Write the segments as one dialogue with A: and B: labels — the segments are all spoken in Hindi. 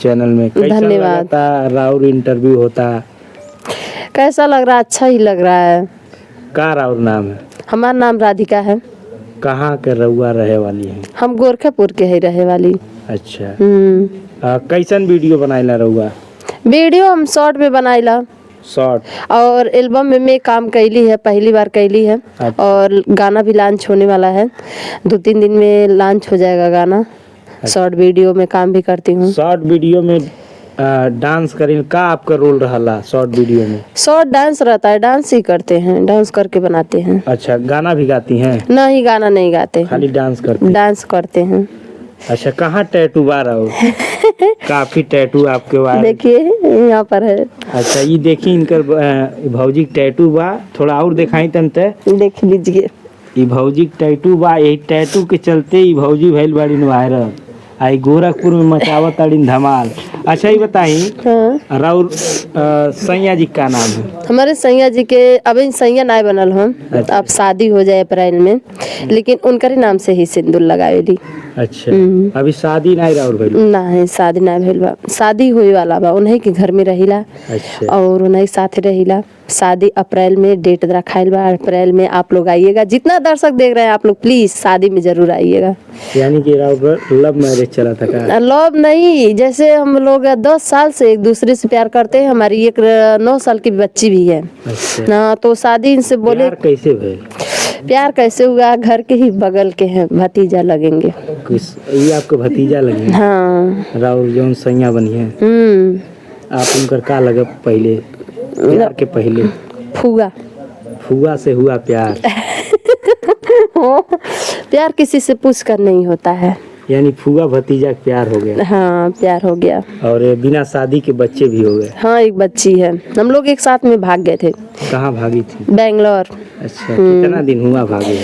A: चैनल में।
B: धन्यवाद।
A: राउर इंटरव्यू होता
B: कैसा लग रहा है? अच्छा ही लग रहा है।
A: का राउर नाम है?
B: हमारा नाम राधिका है।
A: कहाँ के रउआ रहे वाली है?
B: हम गोरखापुर के ही रहे वाली।
A: अच्छा। कैसन वीडियो बनाइला रउआ?
B: वीडियो हम शॉर्ट में बनाइला।
A: शॉर्ट
B: और एल्बम में मैं काम कैली है, पहली बार कैली है।
A: अच्छा।
B: और गाना भी लॉन्च होने वाला है, 2-3 दिन में लॉन्च हो जाएगा गाना।
A: अच्छा।
B: शॉर्ट वीडियो में काम भी करती हूँ।
A: शॉर्ट वीडियो में डांस करें का आपका रोल रहा शॉर्ट वीडियो में?
B: शॉर्ट डांस रहता है, डांस ही करते हैं, डांस करके बनाते हैं।
A: अच्छा, गाना भी गाती हैं?
B: नहीं, गाना नहीं गाते,
A: खाली डांस करते?
B: डांस करते हैं।
A: अच्छा, कहाँ टैटू बा रहा हो? काफी टैटू आपके बारे
B: देखिए यहाँ पर है।
A: अच्छा, ये देखिए इनकर भौजी टैटू बा, थोड़ा और दिखाई तनते
B: देख लीजिए।
A: ये भौजी टैटू बा, यही टैटू के चलते ये भौजी भइल बाड़ी वायरल। आई गोरखपुर में मचावत ताड़ी धमाल। अच्छा, ये बताई
B: हाँ।
A: राउर सैया जी का नाम है?
B: हमारे सैया जी के अभी सैया नहीं बनल हम।
A: अच्छा।
B: अब शादी हो जाए अप्रैल में, लेकिन उनकर ही नाम से ही सिंदूर लगावेली।
A: अच्छा, अभी शादी नहीं राउर भइल?
B: नहीं, शादी नहीं भइल बा, शादी होए वाला बा। उन्हीं के घर में रहिला।
A: अच्छा।
B: और उन्हीं साथ रहिला। शादी अप्रैल में डेट रखाइल बा, अप्रैल में आप लोग आइएगा। जितना दर्शक देख रहे हैं आप लोग, प्लीज शादी में जरूर आइएगा।
A: यानी कि राउर लव मैरिज चला था का?
B: लव नहीं, जैसे हम लोग 10 साल से एक दूसरे से प्यार करते हैं। हमारी एक 9 साल की बच्ची भी है।
A: अच्छा।
B: ना तो शादी इनसे बोले।
A: प्यार कैसे भइल?
B: प्यार कैसे हुआ? घर के ही बगल के हैं, भतीजा लगेंगे।
A: ये आपको भतीजा लगे?
B: हाँ।
A: राउर जौन सैया बनी है, आप उनकर का लगा पहले, प्यार के पहले?
B: फुआ।
A: फुआ से हुआ प्यार?
B: प्यार किसी से पूछ कर नहीं होता है।
A: यानी फुआ भतीजा प्यार हो गया?
B: हाँ, प्यार हो गया। और
A: बिना शादी के बच्चे भी हो गए?
B: हाँ, एक बच्ची है। हम लोग एक साथ में भाग गए थे।
A: कहाँ भागी थी?
B: बेंगलोर।
A: अच्छा, कितना दिन हुआ भागे?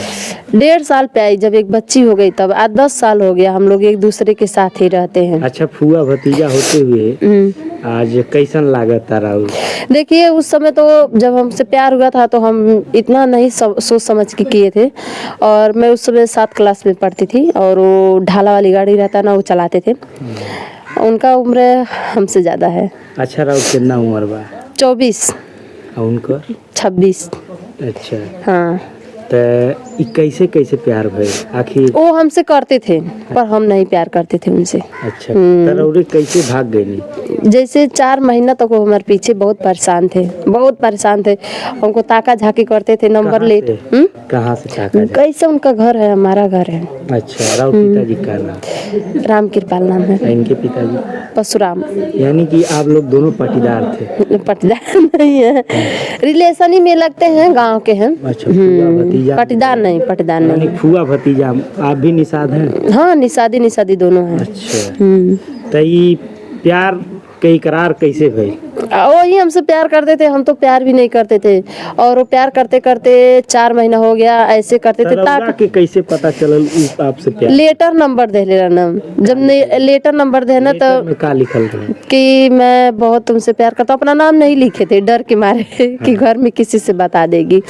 B: 1.5 साल पे आई, जब एक बच्ची हो गई तब। आज 10 साल हो गया हम लोग एक दूसरे के साथ ही रहते हैं।
A: अच्छा, फुआ भतीजा होते हुए आज कैसन लागत था राहुल?
B: देखिए, उस समय तो जब हमसे प्यार हुआ था तो हम इतना नहीं सोच समझ के किए थे। और मैं उस समय 7 क्लास में पढ़ती थी, और वो ढाला वाली गाड़ी रहता ना, वो चलाते थे। उनका उम्र हमसे ज्यादा है।
A: अच्छा, राहुल कितना उम्र बा?
B: 24।
A: और उनको?
B: 26।
A: अच्छा।
B: हाँ।
A: तो कैसे कैसे प्यार भइल आखिर?
B: वो हमसे करते थे, पर हम नहीं प्यार करते थे उनसे।
A: अच्छा, तो कैसे भाग गए?
B: जैसे 4 महीना तक वो हमारे पीछे बहुत परेशान थे, बहुत परेशान थे। उनको ताका झाकी करते थे, नंबर लेट।
A: कहाँ से ताका झाकी?
B: कैसे? उनका घर है, हमारा घर है।
A: अच्छा, राउर पिताजी का नाम?
B: राम कृपाल नाम है।
A: इनके पिताजी?
B: परशुराम।
A: यानी कि आप लोग दोनों पाटीदार थे?
B: पाटीदार नहीं है, रिलेशन ही में लगते हैं, गांव के हैं।
A: अच्छा, फुआ भतीजा?
B: पाटीदार नहीं, पाटीदार नहीं।
A: फुआ भतीजा आप भी निषाद हैं?
B: हाँ, निषादी दोनों हैं।
A: अच्छा। तो ये प्यार के इकरार कैसे भइल?
B: वही हमसे प्यार करते थे, हम तो प्यार भी नहीं करते थे। और वो प्यार करते करते 4 महीना हो गया, ऐसे करते थे।
A: के कैसे पता चलल आपसे प्यार?
B: लेटर नंबर दे ले ना। जब लेटर नंबर देना तो
A: का लिखल रहे
B: कि मैं बहुत तुमसे प्यार करता हूँ। अपना नाम नहीं लिखे थे, डर के मारे कि घर में किसी से बता देगी।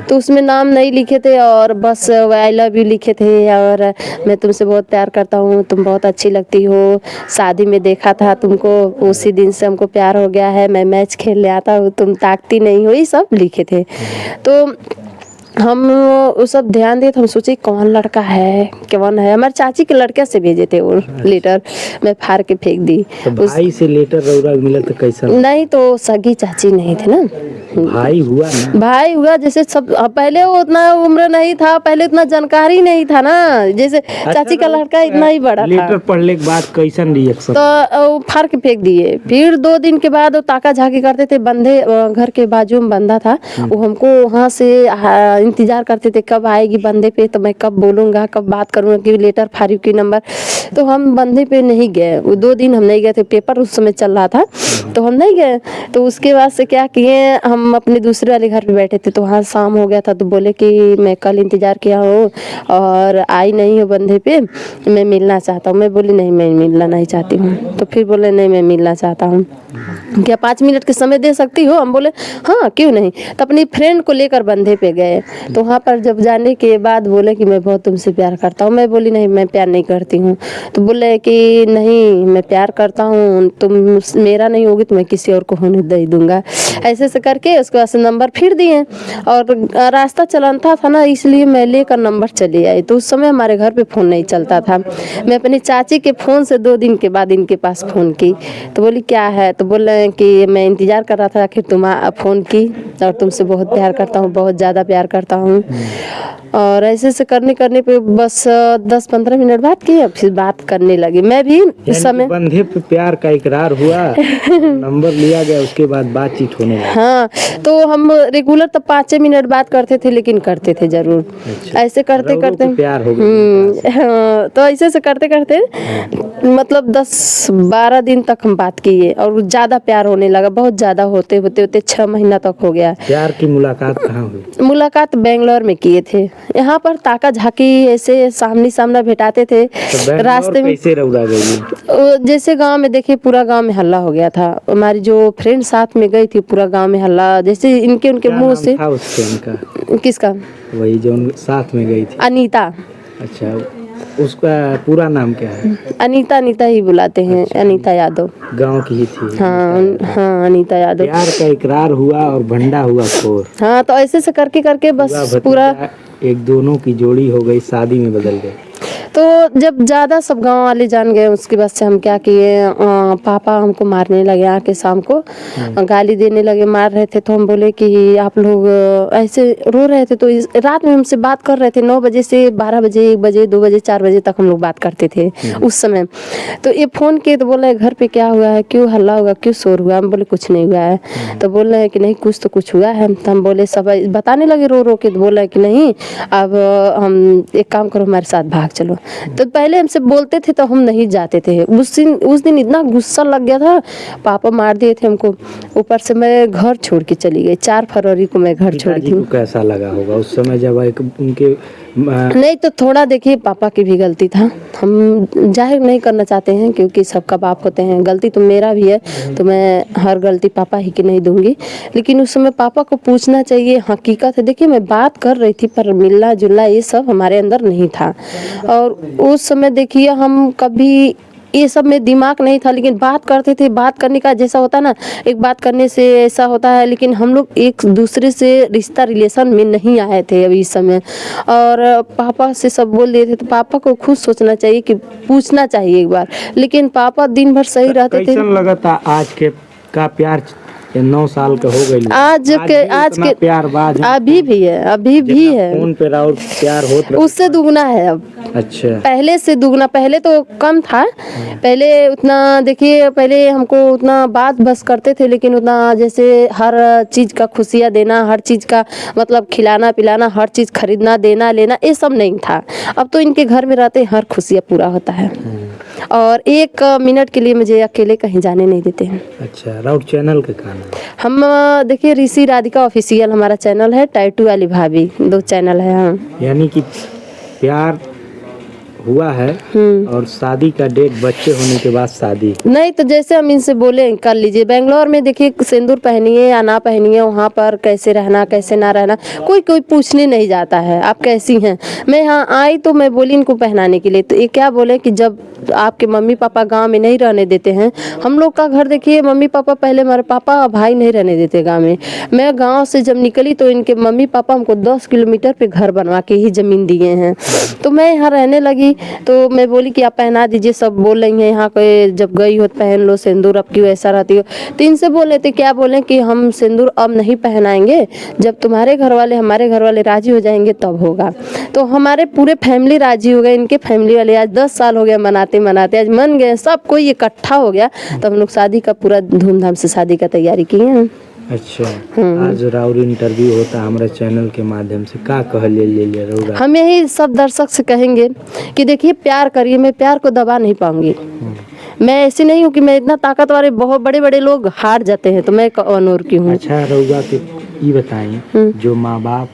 B: तो उसमें नाम नहीं लिखे थे, और बस आई लव यू लिखे थे। और मैं तुमसे बहुत प्यार करता हूँ, तुम बहुत अच्छी लगती हो, शादी में देखा था तुमको, उसी दिन से हमको प्यार हो गया है। मैं मैच खेलने आता हूँ, तुम ताकती नहीं हो, ये सब लिखे थे। तो हम वो सब ध्यान दिए तो हम सोचे कौन लड़का है, कौन है। हमारे चाची के लड़के से भेजे थे वो लेटर, मैं फाड़ के फेंक दी।
A: तो भाई से लेटर रौरा मिला तो कैसा?
B: नहीं, तो सगी चाची नहीं थे ना।
A: भाई हुआ ना?
B: भाई हुआ। जैसे सब पहले वो उतना उम्र नहीं था, पहले उतना जानकारी नहीं था ना। जैसे चाची का लड़का इतना ही बड़ा था।
A: लेटर पढ़ने के बाद कैसन रिएक्शन?
B: तो फाड़ के फेंक दिए। फिर 2 दिन के बाद वो ताका झाकी करते थे, बंधे घर के बाजू में बंधा था। वो हमको वहाँ से इंतजार करते थे कब आएगी बंधे पे, तो मैं कब बोलूँगा, कब बात करूँगा कि लेटर फाड़ू की नंबर। तो हम बंधे पे नहीं गए, वो 2 दिन हम नहीं गए थे। पेपर उस समय चल रहा था, तो हम नहीं गए। तो उसके बाद से क्या किए, हम अपने दूसरे वाले घर पे बैठे थे। तो वहाँ शाम हो गया था, तो बोले कि मैं कल इंतजार किया हूँ और आई नहीं हो बंधे पे, मैं मिलना चाहता हूँ। मैं बोली नहीं, मैं मिलना नहीं चाहती हूँ। तो फिर बोले नहीं, मैं मिलना चाहता हूँ, क्या 5 मिनट के समय दे सकती हो? हम बोले हाँ, क्यों नहीं। तो अपनी फ्रेंड को लेकर बंधे पे गए। तो वहाँ पर जब जाने के बाद बोले कि मैं बहुत तुमसे प्यार करता हूँ। मैं बोली नहीं, मैं प्यार नहीं करती हूँ। तो बोले कि नहीं, मैं प्यार करता हूँ, तुम मेरा नहीं होगी तो मैं किसी और को होने दे दूंगा। ऐसे से करके उसके बाद से नंबर फिर दिए, और रास्ता चलता था ना, इसलिए मैं लेकर नंबर चली आई। तो उस समय हमारे घर पे फ़ोन नहीं चलता था। मैं अपनी चाची के फ़ोन से 2 दिन के बाद इनके पास फ़ोन की, तो बोली क्या है, तो बोले कि मैं इंतज़ार कर रहा था आखिर तुम फ़ोन की, और तुमसे बहुत प्यार करता हूँ, बहुत ज़्यादा प्यार करता हूँ। और ऐसे से करने पे बस 10-15 मिनट बात की, फिर बात करने लगी। मैं भी इस समय
A: बंधे पे प्यार का इकरार हुआ, नंबर लिया गया, उसके बाद बातचीत होने लगी।
B: हाँ, तो हम रेगुलर तो 5 मिनट बात करते थे, लेकिन करते थे जरूर।
A: अच्छा।
B: ऐसे करते करते
A: प्यार हो गया।
B: हाँ, तो ऐसे से करते करते मतलब 10-12 दिन तक हम बात किए, और ज़्यादा प्यार होने लगा। बहुत ज़्यादा होते होते होते 6 महीना तक हो गया।
A: प्यार की मुलाकात कहाँ हुई?
B: मुलाकात बेंगलोर में किए थे। यहाँ पर ताका झाकी ऐसे सामने सामने भेटाते थे
A: तो
B: रास्ते में।
A: कैसे रौदा गई?
B: जैसे गांव में देखिए, पूरा गांव में हल्ला हो गया था। हमारी जो फ्रेंड साथ में गई थी, पूरा गांव में हल्ला, जैसे इनके उनके मुंह से।
A: था उस फ्रेंड का?
B: किसका?
A: वही जो साथ में गई थी।
B: अनीता।
A: अच्छा, उसका पूरा नाम क्या है?
B: अनीता, अनीता ही बुलाते हैं। अच्छा, अनीता यादव
A: गांव की ही थी।
B: हाँ हाँ, अनीता यादव।
A: प्यार का इकरार हुआ और भंडा हुआ खोर।
B: हाँ, तो ऐसे से करके करके बस पूरा
A: एक दोनों की जोड़ी हो गई, शादी में बदल गई।
B: तो जब ज़्यादा सब गांव वाले जान गए, उसके बाद से हम क्या किए, पापा हमको मारने लगे। आके शाम को गाली देने लगे, मार रहे थे। तो हम बोले कि आप लोग ऐसे रो रहे थे, तो रात में हमसे बात कर रहे थे 9 बजे से 12 बजे, 1 बजे, 2 बजे, 4 बजे तक हम लोग बात करते थे उस समय। तो ये फ़ोन किए तो बोले घर पे क्या हुआ है, क्यों हल्ला हुआ, क्यों शोर हुआ? हम बोले कुछ नहीं हुआ है। तो बोल रहे हैं कि नहीं, कुछ तो कुछ हुआ है। तो हम बोले, सब बताने लगे रो रो के। तो बोल रहे कि नहीं, अब हम एक काम करो, हमारे साथ भाग चलो। तो पहले हमसे बोलते थे तो हम नहीं जाते थे। उस दिन इतना गुस्सा लग गया था, पापा मार दिए थे हमको। ऊपर से मैं घर छोड़ के चली गई। 4 फरवरी को मैं घर छोड़ी थी।
A: कैसा लगा होगा उस समय जब उनके
B: नहीं, तो थोड़ा देखिए, पापा की भी गलती था। हम जाहिर नहीं करना चाहते हैं, क्योंकि सबका बाप होते हैं। गलती तो मेरा भी है, तो मैं हर गलती पापा ही की नहीं दूंगी। लेकिन उस समय पापा को पूछना चाहिए। हकीकत है, देखिए मैं बात कर रही थी, पर मिलना जुलना ये सब हमारे अंदर नहीं था। और उस समय देखिए, हम कभी ये सब में दिमाग नहीं था, लेकिन बात करते थे। बात करने का जैसा होता है ना, एक बात करने से ऐसा होता है, लेकिन हम लोग एक दूसरे से रिश्ता रिलेशन में नहीं आए थे अभी इस समय। और पापा से सब बोल दिए थे, तो पापा को खुद सोचना चाहिए कि पूछना चाहिए एक बार। लेकिन पापा दिन भर सही रहते थे।
A: कैसन लगा था आज के का प्यार? 9 साल का हो गई।
B: आज के
A: प्यार बाज
B: अभी भी है, अभी भी है।
A: फोन पे और प्यार होता,
B: उससे दुगना है अब।
A: अच्छा,
B: पहले से दुगना। पहले तो कम था, पहले उतना देखिए, पहले हमको उतना बात बस करते थे, लेकिन उतना जैसे हर चीज़ का खुशियाँ देना, हर चीज़ का मतलब खिलाना पिलाना, हर चीज़ खरीदना देना लेना, ये सब नहीं था। अब तो इनके घर में रहते हर खुशियाँ पूरा होता है, और 1 मिनट के लिए मुझे अकेले कहीं जाने नहीं देते हैं।
A: अच्छा, राउट चैनल के कारण
B: हम देखिए, ऋषि राधिका ऑफिशियल हमारा चैनल है, टैटू वाली भाभी, 2 चैनल है। हाँ,
A: यानी कि प्यार हुआ है और शादी का डेट बच्चे होने के बाद शादी
B: नहीं। तो जैसे हम इनसे बोले कर लीजिए। बेंगलोर में देखिए, सिंदूर पहनिए या ना पहनिए, वहाँ पर कैसे रहना कैसे ना रहना, कोई पूछने नहीं जाता है आप कैसी हैं। मैं यहाँ आई तो मैं बोली इनको पहनाने के लिए, तो ये क्या बोले कि जब आपके मम्मी पापा गांव में नहीं रहने देते हैं। हम लोग का घर देखिए, मम्मी पापा पहले, हमारे पापा भाई नहीं रहने देते गाँव में। मैं गाँव से जब निकली तो इनके मम्मी पापा हमको 10 किलोमीटर पे घर बनवा के ही ज़मीन दिए हैं। तो मैं यहाँ रहने लगी, तो मैं बोली कि आप पहना दीजिए। सब बोल रही हैं यहाँ के, जब गई हो पहन लो सिंदूर, अब क्यों ऐसा रहती हो। 3 से बोले थे, क्या बोले कि हम सिंदूर अब नहीं पहनाएंगे, जब तुम्हारे घर वाले हमारे घर वाले राजी हो जाएंगे तब होगा। तो हमारे पूरे फैमिली राजी हो गए, इनके फैमिली वाले। आज 10 साल हो गए मनाते मनाते, आज मन गए, सब कोई इकट्ठा हो गया, तो हम लोग शादी का पूरा धूमधाम से शादी का तैयारी किए हैं।
A: अच्छा, आज राउर इंटरव्यू होता हमारे चैनल के माध्यम से, का कह ले रौरा?
B: हम यही सब दर्शक से कहेंगे कि देखिए, प्यार करिए। मैं प्यार को दबा नहीं पाऊंगी। मैं ऐसी नहीं हूँ कि मैं इतना ताकतवर है, बहुत बड़े बड़े लोग हार जाते हैं, तो मैं कौन की हूँ।
A: अच्छा रौरा के ये बताएं, जो माँ बाप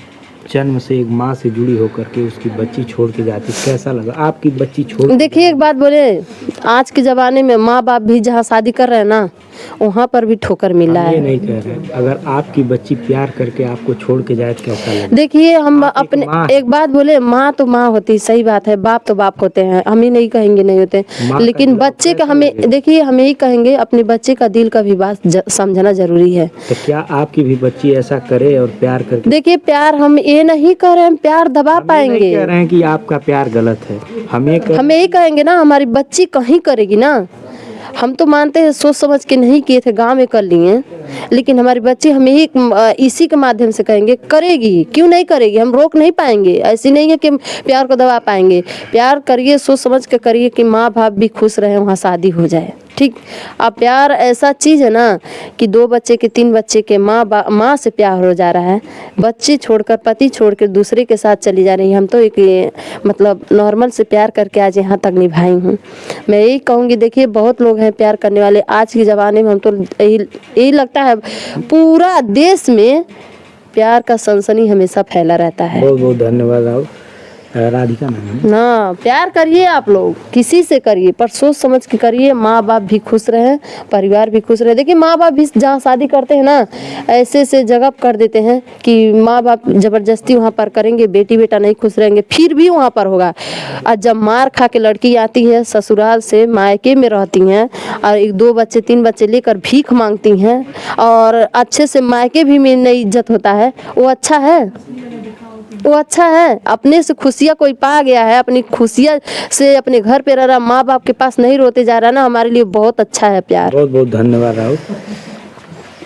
A: जन्म से एक माँ से जुड़ी होकर के उसकी बच्ची छोड़ के जाती, कैसा लगा आपकी बच्ची छोड़?
B: देखिए, एक बात बोले, आज के ज़माने में माँ बाप भी जहाँ शादी कर रहे हैं ना, वहाँ पर भी ठोकर मिला
A: हम ये
B: है।
A: नहीं कह रहे, अगर आपकी बच्ची प्यार करके आपको छोड़ के जाए तो कैसा लगे?
B: देखिए हम
A: आप एक
B: अपने
A: माँ
B: एक बात बोले, माँ तो माँ होती, सही बात है, बाप तो बाप होते हैं, हम ही नहीं कहेंगे नहीं होते,
A: माँ का
B: लेकिन
A: दिलाव
B: बच्चे का
A: कैसा
B: हमें
A: लगे?
B: देखिए हम यही कहेंगे अपने बच्चे का दिल का भी बात समझना जरूरी है।
A: तो क्या आपकी भी बच्ची ऐसा करे और प्यार करके?
B: देखिए प्यार हम ये नहीं कर रहे हैं प्यार दबा
A: हम ये नहीं
B: पाएंगे,
A: कह रहे हैं कि आपका प्यार गलत है, हम ये
B: हम यही कहेंगे ना हमारी बच्ची कहीं करेगी ना, हम तो मानते हैं सोच समझ के नहीं किए थे, गांव में कर लिए, लेकिन हमारी बच्ची हम यही इसी के माध्यम से कहेंगे करेगी, क्यों नहीं करेगी, हम रोक नहीं पाएंगे। ऐसी नहीं है कि हम प्यार को दबा पाएंगे, प्यार करिए, सोच समझ के करिए कि माँ बाप भी खुश रहे, वहाँ शादी हो जाए, ठीक। अब प्यार ऐसा चीज़ है ना कि 2 बच्चे के 3 बच्चे के माँ से प्यार हो जा रहा है, बच्चे छोड़कर पति छोड़कर दूसरे के साथ चली जा रही है। हम तो एक मतलब नॉर्मल से प्यार करके आज यहाँ तक निभाई हूँ। मैं यही कहूँगी, देखिए बहुत लोग हैं प्यार करने वाले आज के ज़माने में, हम तो यही लगता है पूरा देश में प्यार का सनसनी हमेशा फैला रहता है।
A: बहुत बहुत धन्यवाद। आप राधिका नाम है
B: ना, प्यार करिए आप लोग, किसी से करिए पर सोच समझ के करिए, माँ बाप भी खुश रहे, परिवार भी खुश रहे। देखिए माँ बाप भी जहाँ शादी करते हैं ना, ऐसे से जगह कर देते हैं कि माँ बाप जबरदस्ती वहाँ पर करेंगे, बेटी बेटा नहीं खुश रहेंगे, फिर भी वहाँ पर होगा। और जब मार खा के लड़की आती है ससुराल से, मायके में रहती हैं और 1-2 बच्चे 3 बच्चे लेकर भीख मांगती हैं और अच्छे से मायके भी में नहीं इज्जत होता है, वो अच्छा है? वो अच्छा है? अपने से खुशियाँ कोई पा गया है, अपनी खुशियाँ से अपने घर पे रह रहा, माँ बाप के पास नहीं रोते जा रहा ना, हमारे लिए बहुत अच्छा है प्यार।
A: बहुत बहुत धन्यवाद राहुल।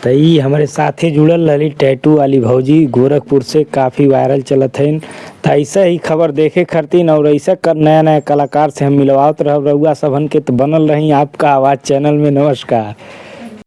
A: तो ये हमारे साथ ही जुड़ल ललित टैटू वाली भौजी गोरखपुर से काफ़ी वायरल चलत है। तो ऐसा ही खबर देखे खातिर और ऐसा कर नया नया कलाकार से हम मिलवात रह रहुआ सबन के, तो बनल रही आपका आवाज़ चैनल में। नमस्कार।